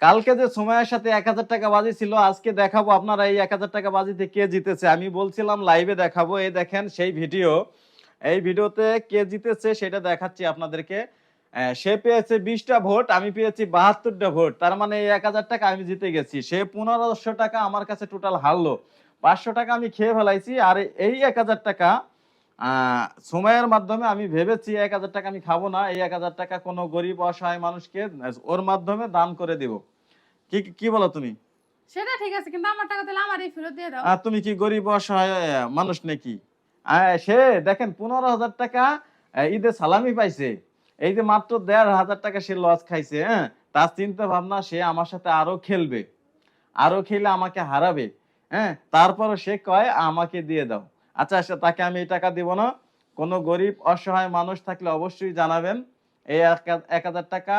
কালকে যে সময়ের সাথে 1000 টাকা বাজি ছিল, আজকে দেখাবো আপনারা এই 1000 টাকা বাজিতে কে জিতেছে। আমি বলছিলাম লাইভে দেখাবো, এই দেখেন সেই ভিডিও। এই ভিডিওতে কে জিতেছে সেটা দেখাচ্ছি আপনাদেরকে। সে পেয়েছে 20টা ভোট, আমি পেয়েছি 72টা ভোট। তার মানে এই 1000 টাকা আমি জিতে গেছি। সে 1500 টাকা আমার কাছে টোটাল হারলো। 500 টাকা আমি খেয়ে ফেলাইছি। আর এই 1000 টাকা সময়ের মাধ্যমে আমি ভেবেছি 1000 টাকা আমি খাবো না, এই 1000 টাকা কোনো গরিব অসহায় মানুষকে ওর মাধ্যমে দান করে দিব। কি কি বলো তুমি? সেটা ঠিক আছে, কিন্তু আমার টাকা তাহলে আমারই ফেরত দিয়ে দাও। আর তুমি কি গরিব অসহায় মানুষ নাকি? সে দেখেন 15,000 টাকা ঈদে সালামি পাইছে। এই যে মাত্র 1,500 টাকা সে লস খাইছে। হ্যাঁ, তার চিন্তা ভাবনা সে আমার সাথে আরো খেলবে, আরো খেলে আমাকে হারাবে। হ্যাঁ, তারপরে সে কয় আমাকে দিয়ে দাও। আচ্ছা আচ্ছা, তাকে আমি এই টাকা দিব না। কোনো গরিব অসহায় মানুষ থাকলে অবশ্যই জানাবেন। এই 1000 টাকা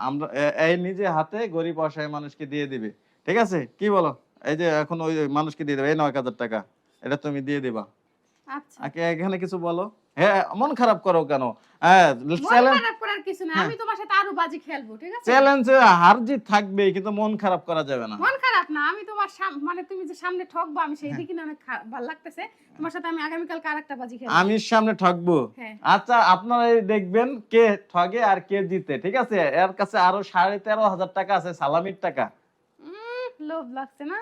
আমরা এই নিজে হাতে গরিব অসহায় মানুষকে দিয়ে দিবে। ঠিক আছে, কি বলো? এই যে এখন ওই মানুষকে দিয়ে দেবে, এই নাও 1000 টাকা, এটা তুমি দিয়ে দিবা। আচ্ছা, এখানে কিছু বলো। হ্যাঁ, মন খারাপ করো কেন? হ্যাঁ, মন খারাপ করার কিছু না, আমি তোমার সাথে আরো বাজি খেলবো, ঠিক আছে? চ্যালেঞ্জে হার জিত থাকবে, কিন্তু মন খারাপ করা যাবে না। মন খারাপ না, আমি তোমার মানে তুমি যে সামনে ঠকবো, আমি সেই দিকে অনেক ভালো লাগতেছে। তোমার সাথে আমি আগামীকালকে আরেকটা বাজি খেলবো। আমি সামনে ঠকবো? হ্যাঁ। আচ্ছা, আপনারা দেখবেন কে ঠগে আর কে জিতে। ঠিক আছে, এর কাছে আরো 13,500 টাকা আছে সালামির টাকা। লোভ লাগছে না?